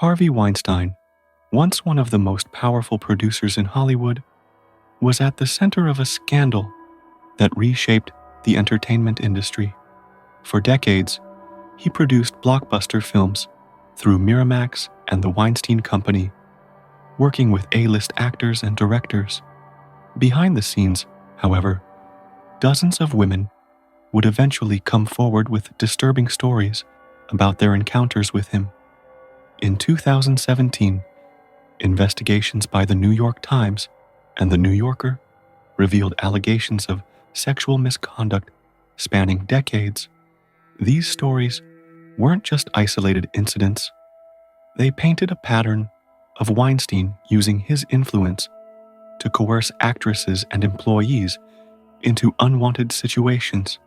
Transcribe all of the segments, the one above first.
Harvey Weinstein, once one of the most powerful producers in Hollywood, was at the center of a scandal that reshaped the entertainment industry. For decades, he produced blockbuster films through Miramax and the Weinstein Company, working with A-list actors and directors. Behind the scenes, however, dozens of women would eventually come forward with disturbing stories about their encounters with him. In 2017, investigations by the New York Times and the New Yorker revealed allegations of sexual misconduct spanning decades. These stories weren't just isolated incidents. They painted a pattern of Weinstein using his influence to coerce actresses and employees into unwanted situations.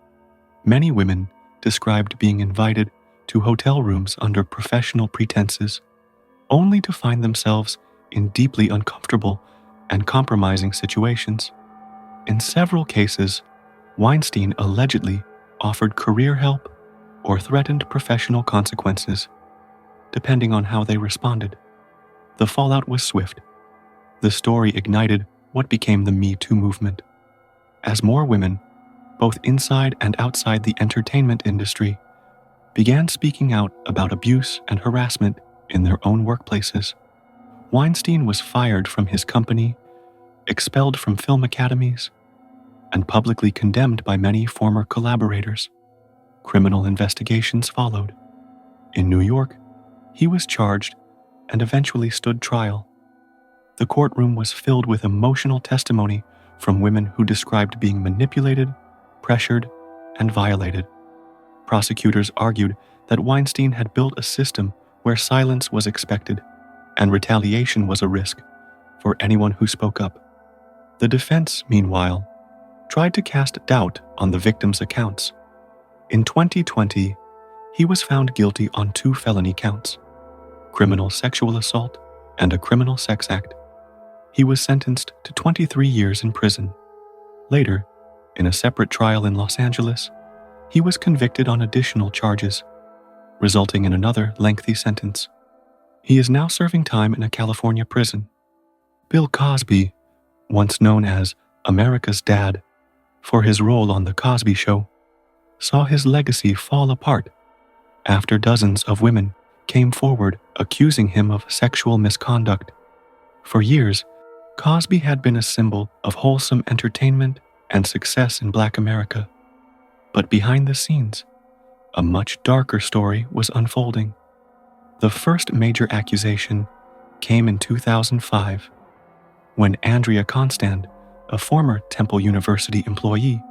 Many women described being invited to hotel rooms under professional pretenses, only to find themselves in deeply uncomfortable and compromising situations. In several cases, Weinstein allegedly offered career help or threatened professional consequences, depending on how they responded. The fallout was swift. The story ignited what became the Me Too movement. As more women, both inside and outside the entertainment industry, began speaking out about abuse and harassment in their own workplaces, Weinstein was fired from his company, expelled from film academies, and publicly condemned by many former collaborators. Criminal investigations followed. In New York, he was charged and eventually stood trial. The courtroom was filled with emotional testimony from women who described being manipulated, pressured, and violated. Prosecutors argued that Weinstein had built a system where silence was expected and retaliation was a risk for anyone who spoke up. The defense, meanwhile, tried to cast doubt on the victims' accounts. In 2020, he was found guilty on 2 felony counts: criminal sexual assault and a criminal sex act. He was sentenced to 23 years in prison. Later, in a separate trial in Los Angeles, he was convicted on additional charges, resulting in another lengthy sentence. He is now serving time in a California prison. Bill Cosby, once known as America's Dad for his role on The Cosby Show, saw his legacy fall apart after dozens of women came forward accusing him of sexual misconduct. For years, Cosby had been a symbol of wholesome entertainment and success in Black America. But behind the scenes, a much darker story was unfolding. The first major accusation came in 2005, when Andrea Constand, a former Temple University employee,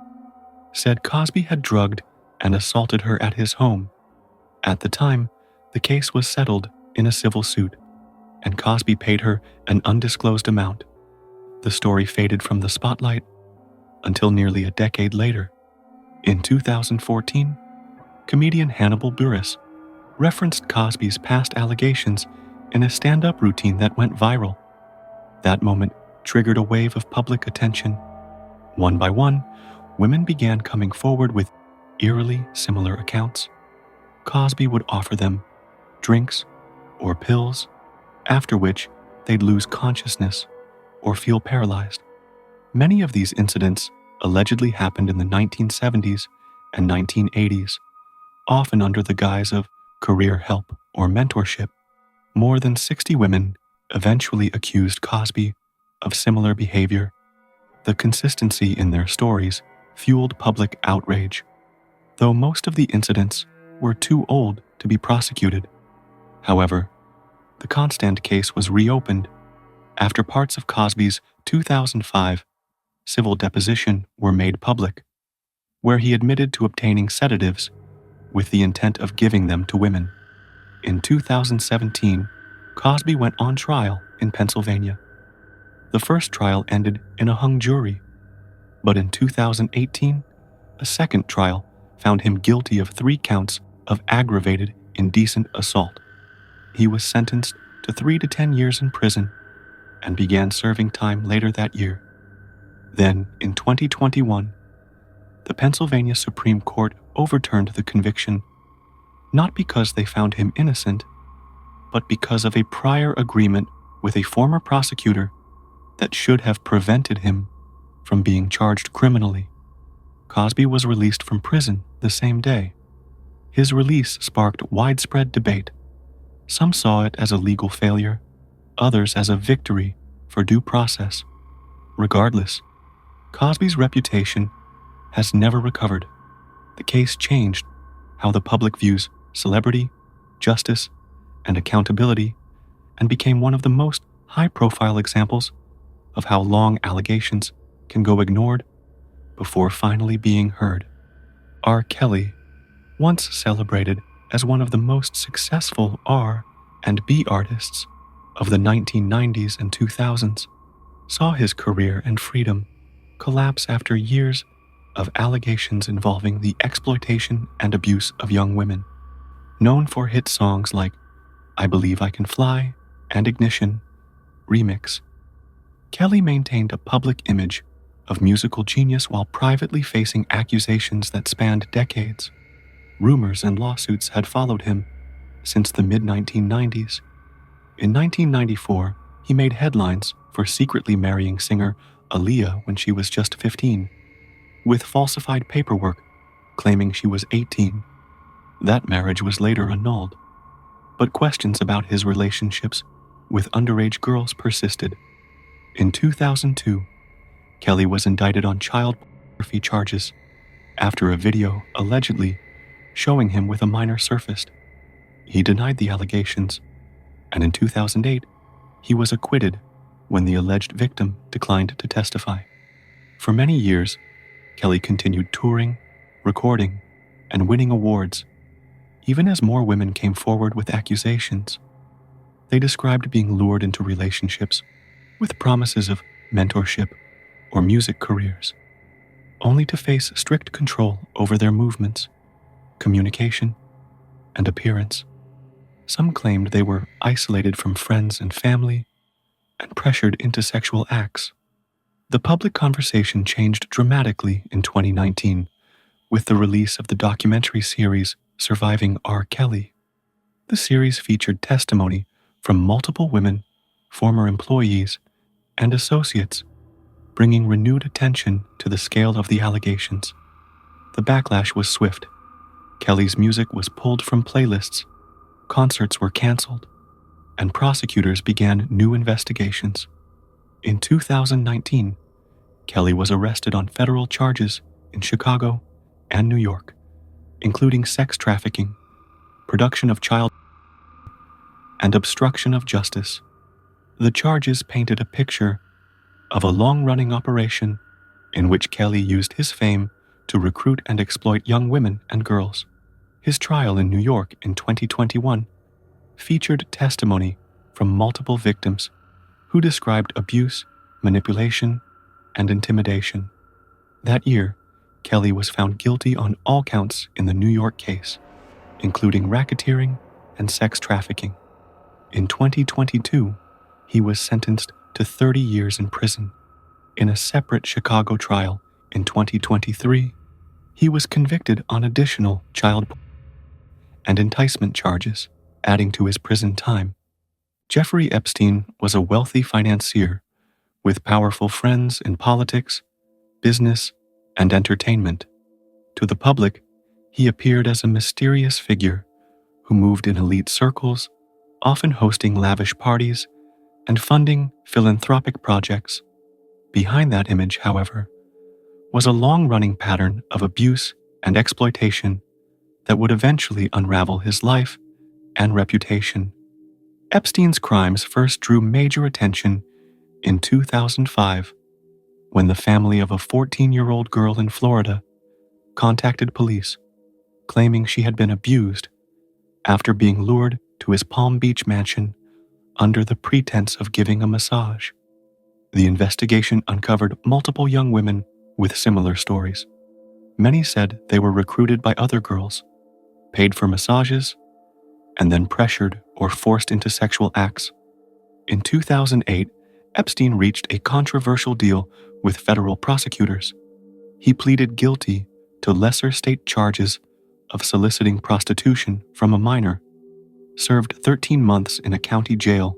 said Cosby had drugged and assaulted her at his home. At the time, the case was settled in a civil suit, and Cosby paid her an undisclosed amount. The story faded from the spotlight until nearly a decade later. In 2014, comedian Hannibal Buress referenced Cosby's past allegations in a stand-up routine that went viral. That moment triggered a wave of public attention. One by one, women began coming forward with eerily similar accounts. Cosby would offer them drinks or pills, after which they'd lose consciousness or feel paralyzed. Many of these incidents allegedly happened in the 1970s and 1980s, often under the guise of career help or mentorship. More than 60 women eventually accused Cosby of similar behavior. The consistency in their stories fueled public outrage, though most of the incidents were too old to be prosecuted. However, the Constand case was reopened after parts of Cosby's 2005 civil deposition were made public, where he admitted to obtaining sedatives with the intent of giving them to women. In 2017, Cosby went on trial in Pennsylvania. The first trial ended in a hung jury, but in 2018, a second trial found him guilty of 3 counts of aggravated indecent assault. He was sentenced to 3 to 10 years in prison and began serving time later that year. Then, in 2021, the Pennsylvania Supreme Court overturned the conviction, not because they found him innocent, but because of a prior agreement with a former prosecutor that should have prevented him from being charged criminally. Cosby was released from prison the same day. His release sparked widespread debate. Some saw it as a legal failure, others as a victory for due process. Regardless, Cosby's reputation has never recovered. The case changed how the public views celebrity, justice, and accountability, and became one of the most high-profile examples of how long allegations can go ignored before finally being heard. R. Kelly, once celebrated as one of the most successful R&B artists of the 1990s and 2000s, saw his career and freedom collapse after years of allegations involving the exploitation and abuse of young women. Known for hit songs like I Believe I Can Fly and Ignition Remix, Kelly maintained a public image of musical genius while privately facing accusations that spanned decades. Rumors and lawsuits had followed him since the mid-1990s. In 1994, he made headlines for secretly marrying singer Aaliyah when she was just 15, with falsified paperwork claiming she was 18. That marriage was later annulled, but questions about his relationships with underage girls persisted. In 2002, Kelly was indicted on child pornography charges after a video allegedly showing him with a minor surfaced. He denied the allegations, and in 2008, he was acquitted when the alleged victim declined to testify. For many years, Kelly continued touring, recording, and winning awards, even as more women came forward with accusations. They described being lured into relationships with promises of mentorship or music careers, only to face strict control over their movements, communication, and appearance. Some claimed they were isolated from friends and family and pressured into sexual acts. The public conversation changed dramatically in 2019 with the release of the documentary series Surviving R. Kelly. The series featured testimony from multiple women, former employees, and associates, bringing renewed attention to the scale of the allegations. The backlash was swift. Kelly's music was pulled from playlists, concerts were canceled, and prosecutors began new investigations. In 2019, Kelly was arrested on federal charges in Chicago and New York, including sex trafficking, production of child, and obstruction of justice. The charges painted a picture of a long-running operation in which Kelly used his fame to recruit and exploit young women and girls. His trial in New York in 2021 featured testimony from multiple victims who described abuse, manipulation, and intimidation. That year, Kelly was found guilty on all counts in the New York case, including racketeering and sex trafficking. In 2022, he was sentenced to 30 years in prison. In a separate Chicago trial in 2023, he was convicted on additional child and enticement charges, adding to his prison time. Jeffrey Epstein was a wealthy financier with powerful friends in politics, business, and entertainment. To the public, he appeared as a mysterious figure who moved in elite circles, often hosting lavish parties and funding philanthropic projects. Behind that image, however, was a long-running pattern of abuse and exploitation that would eventually unravel his life and reputation. Epstein's crimes first drew major attention in 2005 when the family of a 14-year-old girl in Florida contacted police, claiming she had been abused after being lured to his Palm Beach mansion under the pretense of giving a massage. The investigation uncovered multiple young women with similar stories. Many said they were recruited by other girls, paid for massages, and then pressured or forced into sexual acts. In 2008, Epstein reached a controversial deal with federal prosecutors. He pleaded guilty to lesser state charges of soliciting prostitution from a minor. served 13 months in a county jail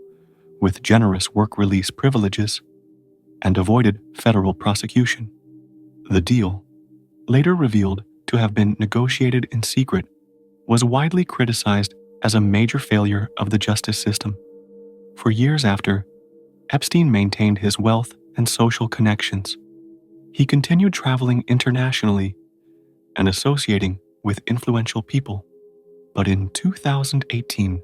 with generous work release privileges, and avoided federal prosecution. The deal, later revealed to have been negotiated in secret, was widely criticized as a major failure of the justice system. For years after, Epstein maintained his wealth and social connections. He continued traveling internationally and associating with influential people. But in 2018,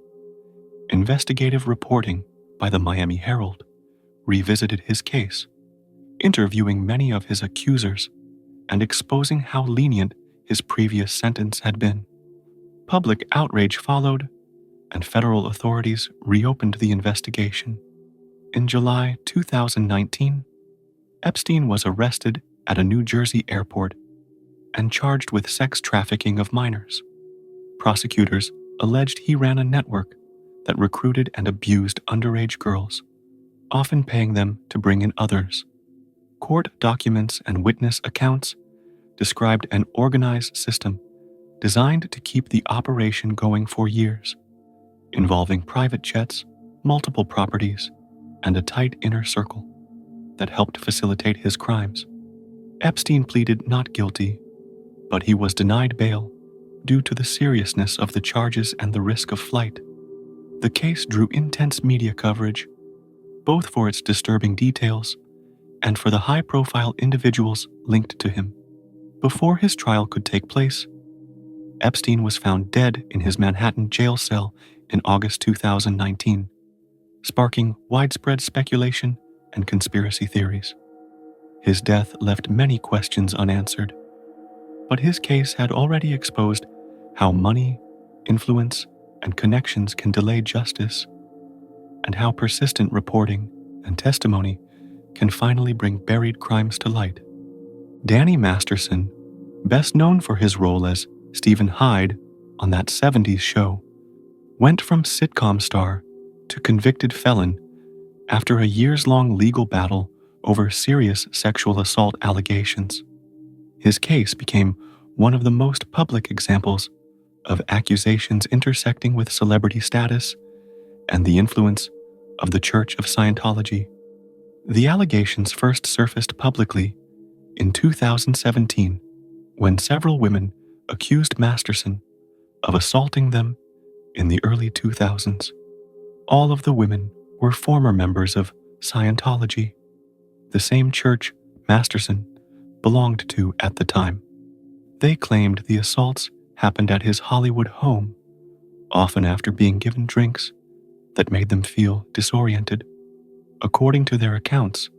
investigative reporting by the Miami Herald revisited his case, interviewing many of his accusers and exposing how lenient his previous sentence had been. Public outrage followed, and federal authorities reopened the investigation. In July 2019, Epstein was arrested at a New Jersey airport and charged with sex trafficking of minors. Prosecutors alleged he ran a network that recruited and abused underage girls, often paying them to bring in others. Court documents and witness accounts described an organized system designed to keep the operation going for years, involving private jets, multiple properties, and a tight inner circle that helped facilitate his crimes. Epstein pleaded not guilty, but he was denied bail due to the seriousness of the charges and the risk of flight. The case drew intense media coverage, both for its disturbing details and for the high-profile individuals linked to him. Before his trial could take place, Epstein was found dead in his Manhattan jail cell in August 2019, sparking widespread speculation and conspiracy theories. His death left many questions unanswered, but his case had already exposed how money, influence, and connections can delay justice, and how persistent reporting and testimony can finally bring buried crimes to light. Danny Masterson, best known for his role as Stephen Hyde on that 70s show, went from sitcom star to convicted felon after a years-long legal battle over serious sexual assault allegations. His case became one of the most public examples of accusations intersecting with celebrity status and the influence of the Church of Scientology. The allegations first surfaced publicly in 2017 when several women accused Masterson of assaulting them in the early 2000s. All of the women were former members of Scientology, the same church Masterson belonged to at the time. They claimed the assaults happened at his Hollywood home, often after being given drinks that made them feel disoriented. According to their accounts,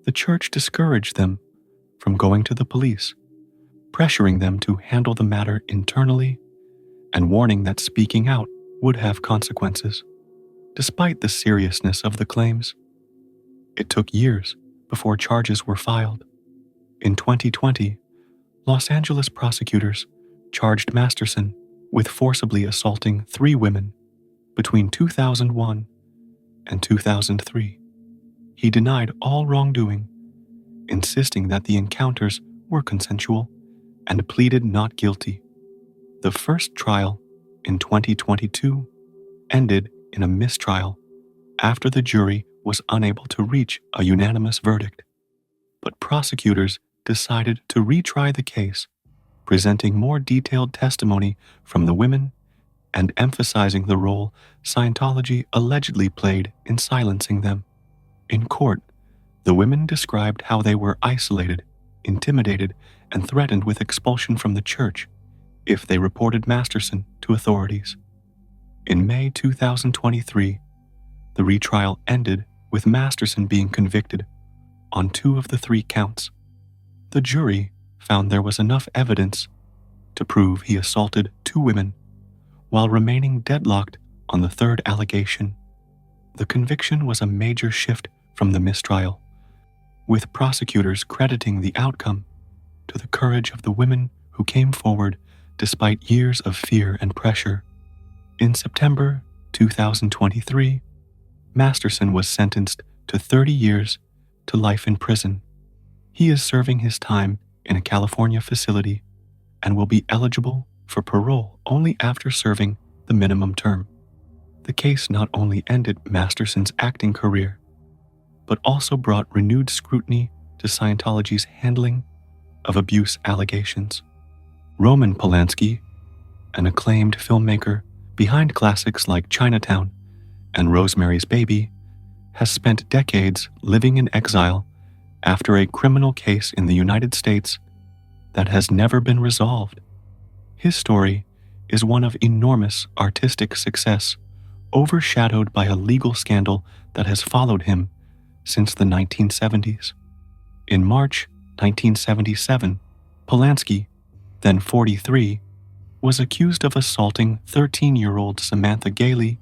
the church discouraged them from going to the police, pressuring them to handle the matter internally and warning that speaking out would have consequences. Despite the seriousness of the claims, it took years before charges were filed. In 2020, Los Angeles prosecutors charged Masterson with forcibly assaulting 3 women between 2001 and 2003. He denied all wrongdoing, insisting that the encounters were consensual, and pleaded not guilty. The first trial in 2022 ended in a mistrial after the jury was unable to reach a unanimous verdict. But prosecutors decided to retry the case, presenting more detailed testimony from the women and emphasizing the role Scientology allegedly played in silencing them. In court, the women described how they were isolated, intimidated, and threatened with expulsion from the church if they reported Masterson to authorities. In May 2023, the retrial ended with Masterson being convicted on 2 of the 3 counts. The jury found there was enough evidence to prove he assaulted 2 women while remaining deadlocked on the 3rd allegation. The conviction was a major shift from the mistrial, with prosecutors crediting the outcome to the courage of the women who came forward despite years of fear and pressure. In September 2023, Masterson was sentenced to 30 years to life in prison. He is serving his time in a California facility and will be eligible for parole only after serving the minimum term. The case not only ended Masterson's acting career, but also brought renewed scrutiny to Scientology's handling of abuse allegations. Roman Polanski, an acclaimed filmmaker behind classics like Chinatown and Rosemary's Baby, has spent decades living in exile after a criminal case in the United States that has never been resolved. His story is one of enormous artistic success, overshadowed by a legal scandal that has followed him since the 1970s. In March 1977, Polanski, then 43, was accused of assaulting 13-year-old Samantha Gailey,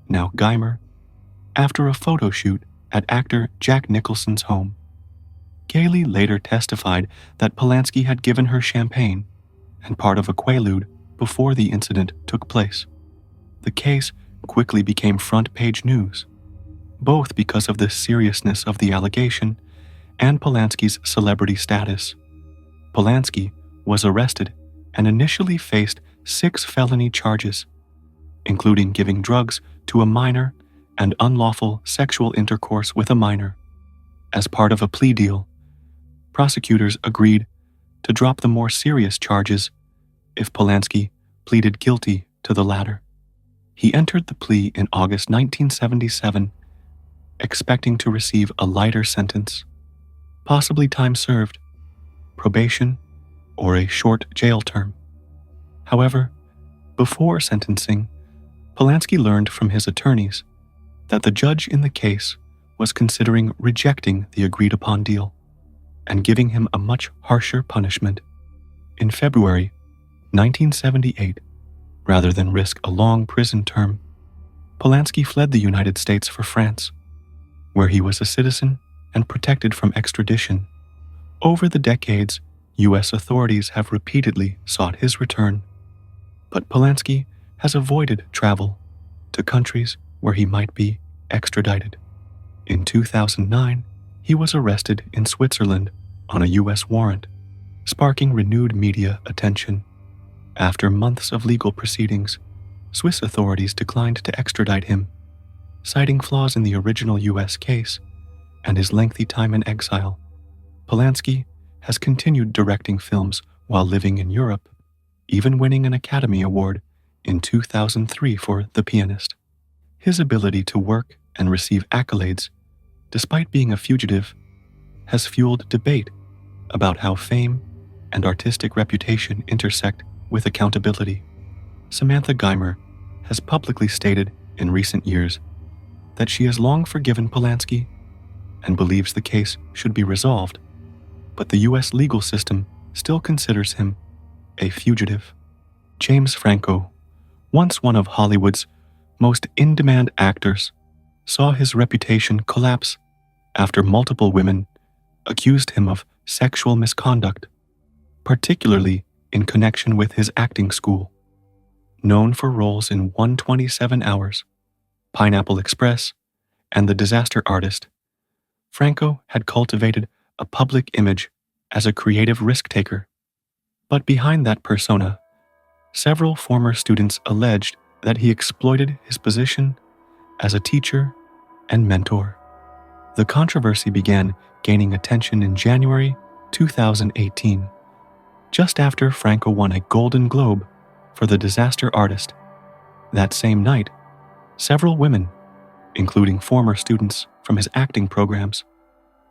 now Geimer, after a photo shoot at actor Jack Nicholson's home. Gailey later testified that Polanski had given her champagne and part of a quaalude before the incident took place. The case quickly became front-page news, both because of the seriousness of the allegation and Polanski's celebrity status. Polanski was arrested and initially faced 6 felony charges, including giving drugs to a minor and unlawful sexual intercourse with a minor. As part of a plea deal, prosecutors agreed to drop the more serious charges if Polanski pleaded guilty to the latter. He entered the plea in August 1977, expecting to receive a lighter sentence, possibly time served, probation, or a short jail term. However, before sentencing, Polanski learned from his attorneys that the judge in the case was considering rejecting the agreed-upon deal and giving him a much harsher punishment. In February 1978, rather than risk a long prison term, Polanski fled the United States for France, where he was a citizen and protected from extradition. Over the decades, U.S. authorities have repeatedly sought his return, but Polanski has avoided travel to countries where he might be extradited. In 2009, he was arrested in Switzerland on a U.S. warrant, sparking renewed media attention. After months of legal proceedings, Swiss authorities declined to extradite him, citing flaws in the original U.S. case and his lengthy time in exile. Polanski has continued directing films while living in Europe, even winning an Academy Award in 2003 for The Pianist. His ability to work and receive accolades, despite being a fugitive, has fueled debate about how fame and artistic reputation intersect with accountability. Samantha Geimer has publicly stated in recent years that she has long forgiven Polanski and believes the case should be resolved, but the U.S. legal system still considers him a fugitive. James Franco, once one of Hollywood's most in-demand actors, saw his reputation collapse after multiple women accused him of sexual misconduct, particularly in connection with his acting school. Known for roles in 127 Hours, Pineapple Express, and The Disaster Artist, Franco had cultivated a public image as a creative risk-taker. But behind that persona, several former students alleged that he exploited his position as a teacher and mentor. The controversy began gaining attention in January 2018, just after Franco won a Golden Globe for The Disaster Artist. That same night, several women, including former students from his acting programs,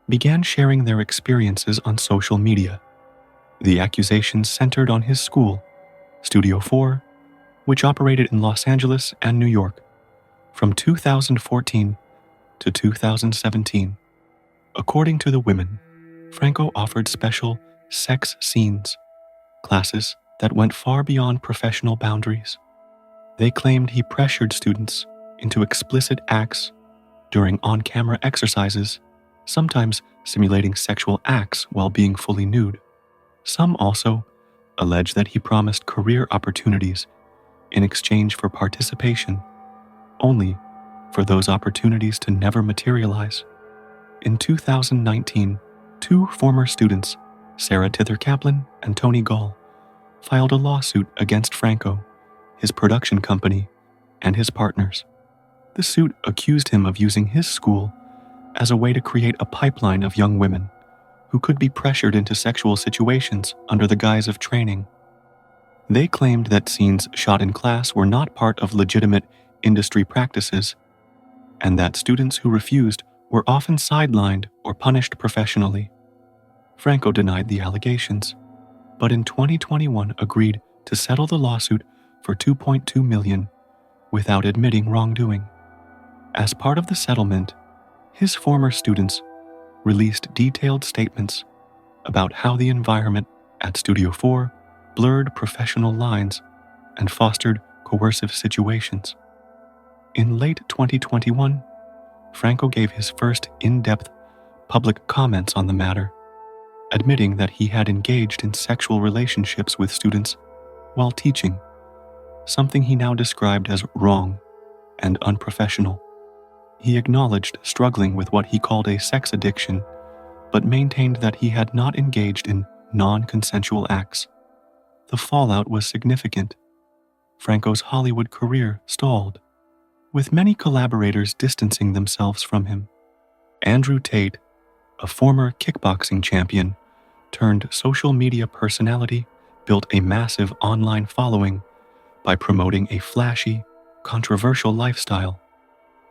began sharing their experiences on social media. The accusations centered on his school, Studio 4, which operated in Los Angeles and New York from 2014 to 2017. According to the women, Franco offered special sex scenes classes that went far beyond professional boundaries. They claimed he pressured students into explicit acts during on-camera exercises, sometimes simulating sexual acts while being fully nude. Some also allege that he promised career opportunities in exchange for participation, only for those opportunities to never materialize. In 2019, 2 former students, Sarah Tither Kaplan and Tony Gall, filed a lawsuit against Franco, his production company, and his partners. The suit accused him of using his school as a way to create a pipeline of young women who could be pressured into sexual situations under the guise of training. They claimed that scenes shot in class were not part of legitimate industry practices, and that students who refused were often sidelined or punished professionally. Franco denied the allegations, but in 2021 agreed to settle the lawsuit for $2.2 million without admitting wrongdoing. As part of the settlement, his former students released detailed statements about how the environment at Studio 4 blurred professional lines and fostered coercive situations. In late 2021, Franco gave his first in-depth public comments on the matter, admitting that he had engaged in sexual relationships with students while teaching, something he now described as wrong and unprofessional. He acknowledged struggling with what he called a sex addiction, but maintained that he had not engaged in non-consensual acts. The fallout was significant. Franco's Hollywood career stalled, with many collaborators distancing themselves from him. Andrew Tate, a former kickboxing champion turned social media personality, built a massive online following by promoting a flashy, controversial lifestyle.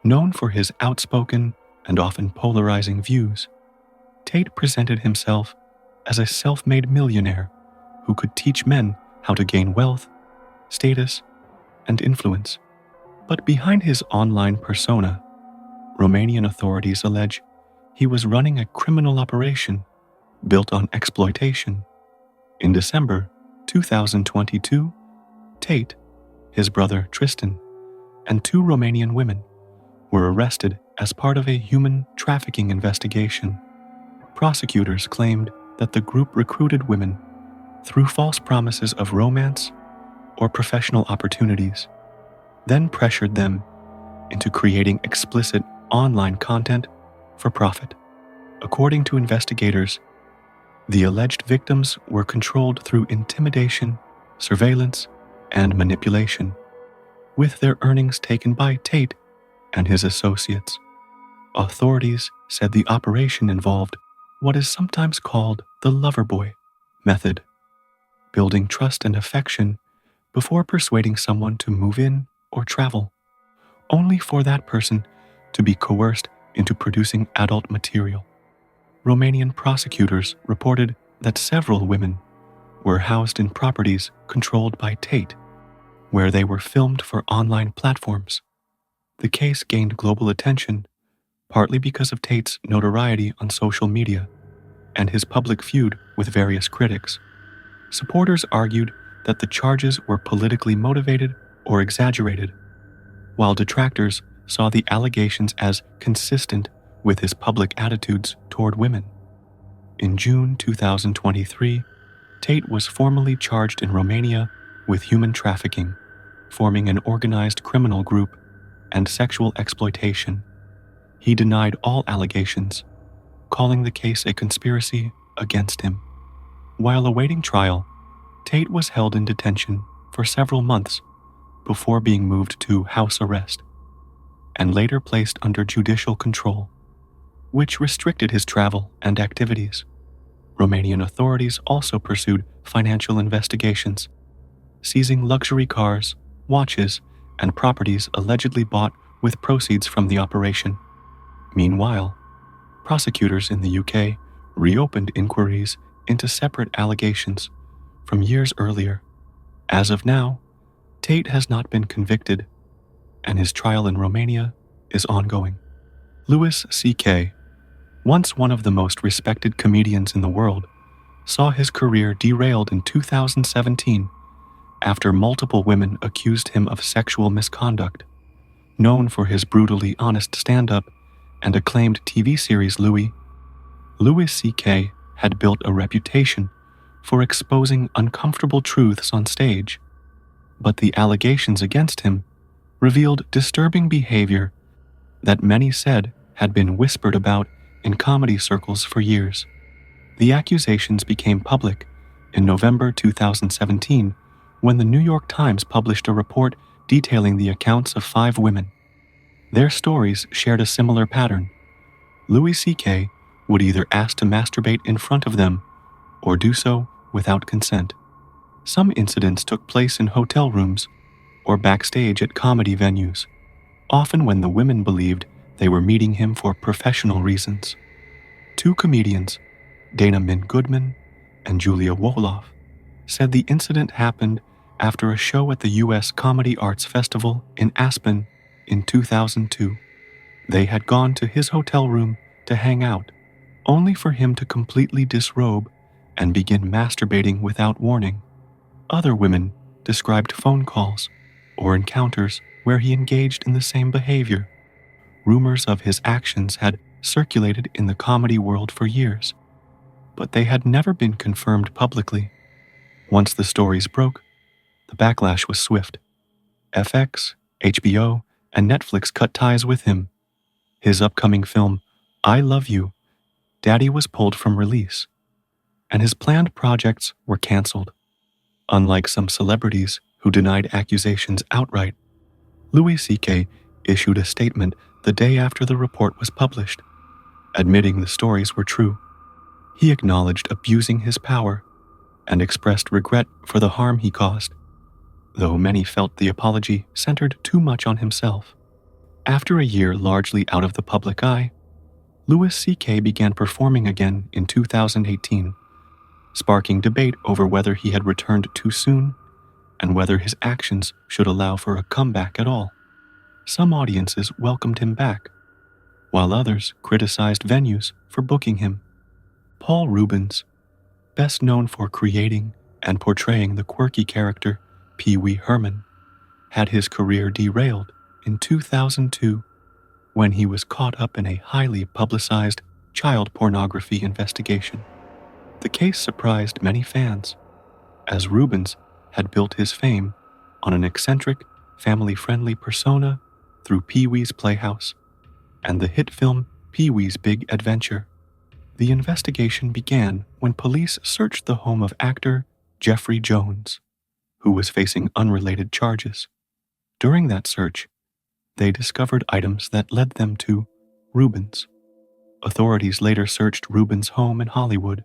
Known for his outspoken and often polarizing views, Tate presented himself as a self-made millionaire who could teach men how to gain wealth, status, and influence. But behind his online persona, Romanian authorities allege he was running a criminal operation built on exploitation. In December 2022, Tate, his brother Tristan, and 2 Romanian women were arrested as part of a human trafficking investigation. Prosecutors claimed that the group recruited women through false promises of romance or professional opportunities, then pressured them into creating explicit online content for profit. According to investigators, the alleged victims were controlled through intimidation, surveillance, and manipulation, with their earnings taken by Tate and his associates. Authorities said the operation involved what is sometimes called the lover boy method, building trust and affection before persuading someone to move in or travel, only for that person to be coerced into producing adult material. Romanian prosecutors reported that several women were housed in properties controlled by Tate, where they were filmed for online platforms. The case gained global attention, partly because of Tate's notoriety on social media and his public feud with various critics. Supporters argued that the charges were politically motivated or exaggerated, while detractors saw the allegations as consistent with his public attitudes toward women. In June 2023, Tate was formally charged in Romania with human trafficking, forming an organized criminal group, and sexual exploitation. He denied all allegations, calling the case a conspiracy against him. While awaiting trial, Tate was held in detention for several months before being moved to house arrest, and later placed under judicial control, which restricted his travel and activities. Romanian authorities also pursued financial investigations, seizing luxury cars, watches, and properties allegedly bought with proceeds from the operation. Meanwhile, prosecutors in the UK reopened inquiries into separate allegations from years earlier. As of now, Tate has not been convicted, and his trial in Romania is ongoing. Louis C.K., once one of the most respected comedians in the world, saw his career derailed in 2017 after multiple women accused him of sexual misconduct. Known for his brutally honest stand-up and acclaimed TV series Louis C.K. had built a reputation for exposing uncomfortable truths on stage, but the allegations against him revealed disturbing behavior that many said had been whispered about in comedy circles for years. The accusations became public in November 2017 when the New York Times published a report detailing the accounts of 5 women. Their stories shared a similar pattern. Louis C.K. would either ask to masturbate in front of them or do so without consent. Some incidents took place in hotel rooms or backstage at comedy venues, often when the women believed they were meeting him for professional reasons. Two comedians, Dana Min Goodman and Julia Wolof, said the incident happened after a show at the U.S. Comedy Arts Festival in Aspen in 2002. They had gone to his hotel room to hang out, only for him to completely disrobe and begin masturbating without warning. Other women described phone calls or encounters where he engaged in the same behavior. Rumors of his actions had circulated in the comedy world for years, but they had never been confirmed publicly. Once the stories broke, the backlash was swift. FX, HBO, and Netflix cut ties with him. His upcoming film, I Love You, Daddy, was pulled from release, and his planned projects were canceled. Unlike some celebrities who denied accusations outright, Louis C.K. issued a statement the day after the report was published, admitting the stories were true. He acknowledged abusing his power and expressed regret for the harm he caused, though many felt the apology centered too much on himself. After a year largely out of the public eye, Louis C.K. began performing again in 2018, sparking debate over whether he had returned too soon and whether his actions should allow for a comeback at all. Some audiences welcomed him back, while others criticized venues for booking him. Paul Reubens, best known for creating and portraying the quirky character Pee Wee Herman, had his career derailed in 2002 when he was caught up in a highly publicized child pornography investigation. The case surprised many fans, as Reubens had built his fame on an eccentric, family-friendly persona through Pee-wee's Playhouse and the hit film Pee-wee's Big Adventure. The investigation began when police searched the home of actor Jeffrey Jones, who was facing unrelated charges. During that search, they discovered items that led them to Reubens. Authorities later searched Reubens' home in Hollywood,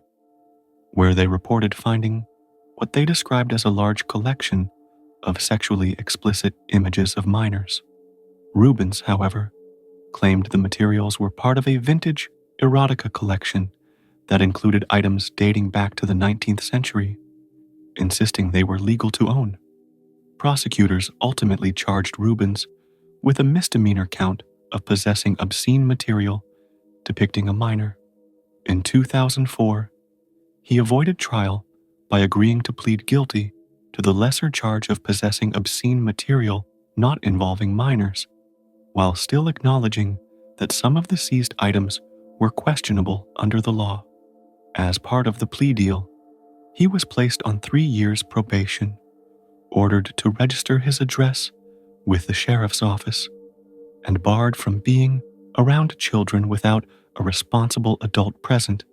where they reported finding what they described as a large collection of sexually explicit images of minors. Reubens, however, claimed the materials were part of a vintage erotica collection that included items dating back to the 19th century, insisting they were legal to own. Prosecutors ultimately charged Reubens with a misdemeanor count of possessing obscene material depicting a minor. In 2004, he avoided trial by agreeing to plead guilty to the lesser charge of possessing obscene material not involving minors, while still acknowledging that some of the seized items were questionable under the law. As part of the plea deal, he was placed on 3 years probation, ordered to register his address with the sheriff's office, and barred from being around children without a responsible adult present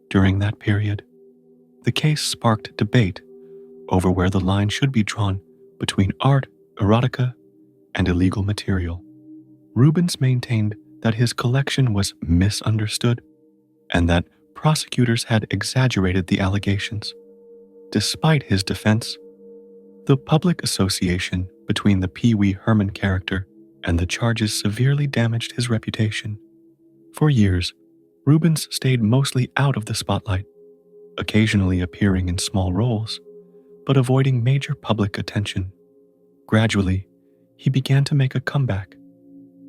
during that period. The case sparked debate over where the line should be drawn between art, erotica, and illegal material. Reubens maintained that his collection was misunderstood and that prosecutors had exaggerated the allegations. Despite his defense, the public association between the Pee Wee Herman character and the charges severely damaged his reputation. For years, Reubens stayed mostly out of the spotlight, occasionally appearing in small roles, but avoiding major public attention. Gradually, he began to make a comeback,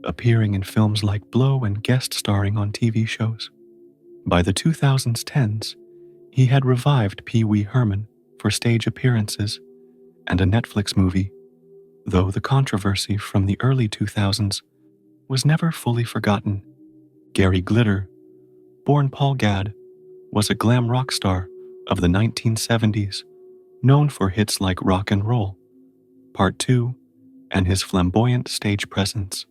appearing in films like Blow and guest starring on TV shows. By the 2010s, he had revived Pee Wee Herman for stage appearances and a Netflix movie, though the controversy from the early 2000s was never fully forgotten. Gary Glitter, born Paul Gadd, was a glam rock star of the 1970s, known for hits like Rock and Roll, Part 2, and his flamboyant stage presence.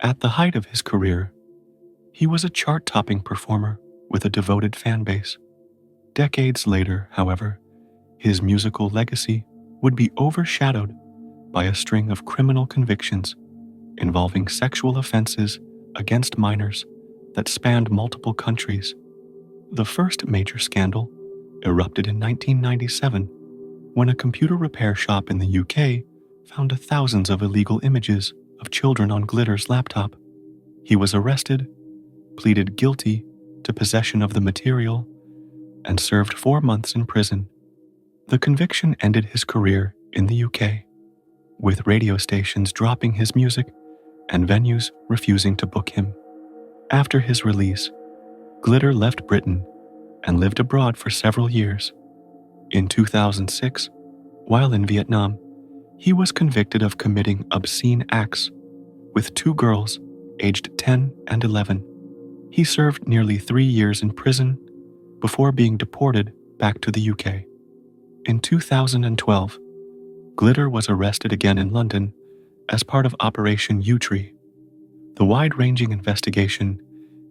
At the height of his career, he was a chart-topping performer with a devoted fan base. Decades later, however, his musical legacy would be overshadowed by a string of criminal convictions, involving sexual offenses against minors that spanned multiple countries. The first major scandal erupted in 1997 when a computer repair shop in the UK found thousands of illegal images of children on Glitter's laptop. He was arrested, pleaded guilty to possession of the material, and served 4 months in prison. The conviction ended his career in the UK, with radio stations dropping his music and venues refusing to book him. After his release, Glitter left Britain and lived abroad for several years. In 2006, while in Vietnam, he was convicted of committing obscene acts with 2 girls aged 10 and 11. He served nearly 3 years in prison before being deported back to the UK. In 2012, Glitter was arrested again in London as part of Operation Yewtree, the wide-ranging investigation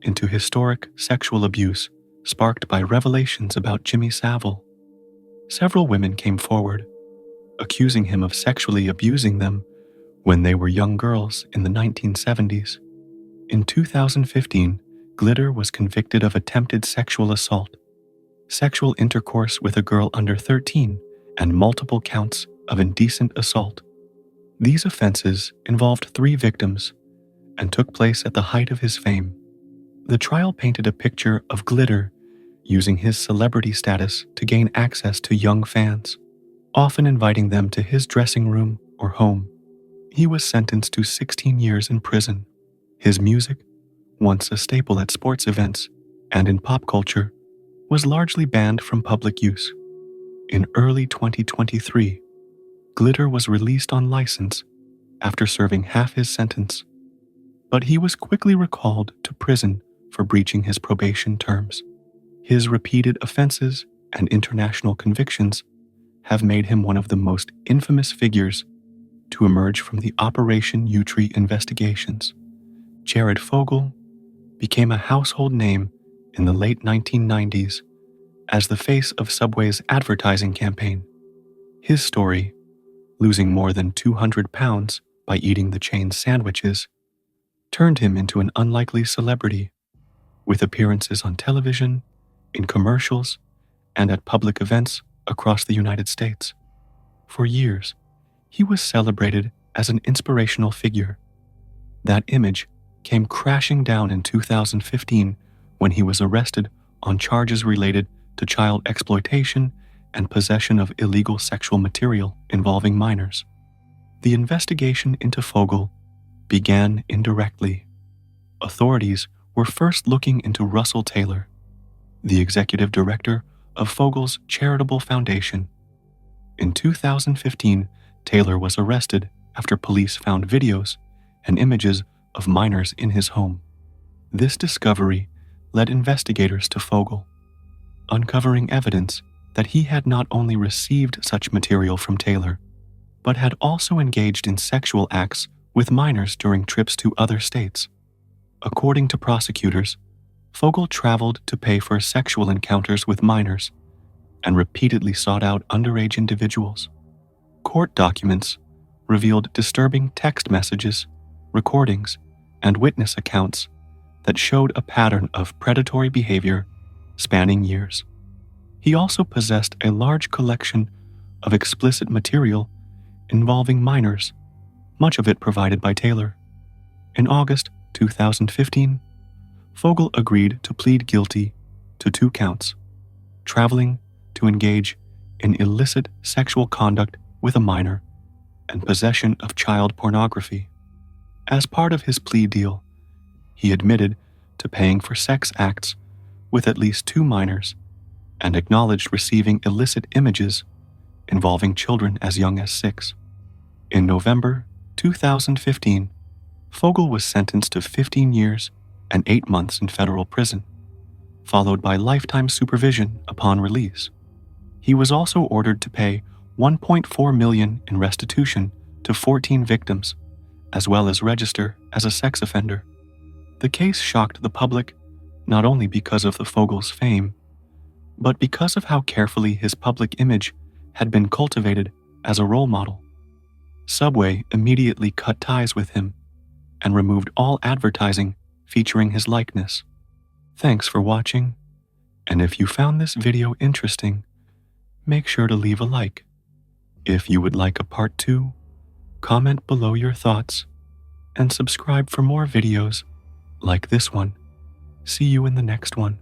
into historic sexual abuse sparked by revelations about Jimmy Savile. Several women came forward, accusing him of sexually abusing them when they were young girls in the 1970s. In 2015, Glitter was convicted of attempted sexual assault, sexual intercourse with a girl under 13, and multiple counts of indecent assault. These offenses involved 3 victims and took place at the height of his fame. The trial painted a picture of Glitter using his celebrity status to gain access to young fans, often inviting them to his dressing room or home. He was sentenced to 16 years in prison. His music, once a staple at sports events and in pop culture, was largely banned from public use. In early 2023, Glitter was released on license after serving half his sentence, but he was quickly recalled to prison for breaching his probation terms. His repeated offenses and international convictions have made him one of the most infamous figures to emerge from the Operation Yewtree investigations. Jared Fogle became a household name in the late 1990s as the face of Subway's advertising campaign. His story, losing more than 200 pounds by eating the chain's sandwiches, turned him into an unlikely celebrity, with appearances on television, in commercials, and at public events across the United States. For years, he was celebrated as an inspirational figure. That image came crashing down in 2015 when he was arrested on charges related to child exploitation and possession of illegal sexual material involving minors. The investigation into Fogle began indirectly. Authorities were first looking into Russell Taylor, the executive director of Fogle's charitable foundation. In 2015, Taylor was arrested after police found videos and images of minors in his home. This discovery led investigators to Fogle, uncovering evidence that he had not only received such material from Taylor, but had also engaged in sexual acts with minors during trips to other states. According to prosecutors, Fogle traveled to pay for sexual encounters with minors and repeatedly sought out underage individuals. Court documents revealed disturbing text messages, recordings, and witness accounts that showed a pattern of predatory behavior spanning years. He also possessed a large collection of explicit material involving minors, much of it provided by Taylor. In August 2015, Fogle agreed to plead guilty to 2 counts: traveling to engage in illicit sexual conduct with a minor and possession of child pornography. As part of his plea deal, he admitted to paying for sex acts with at least 2 minors and acknowledged receiving illicit images involving children as young as 6. In November 2015, Fogle was sentenced to 15 years and 8 months in federal prison, followed by lifetime supervision upon release. He was also ordered to pay $1.4 million in restitution to 14 victims, as well as register as a sex offender. The case shocked the public not only because of the Fogle's fame, but because of how carefully his public image had been cultivated as a role model. Subway immediately cut ties with him, and removed all advertising featuring his likeness. Thanks for watching, and if you found this video interesting, make sure to leave a like. If you would like a part 2, comment below your thoughts, and subscribe for more videos like this one. See you in the next one.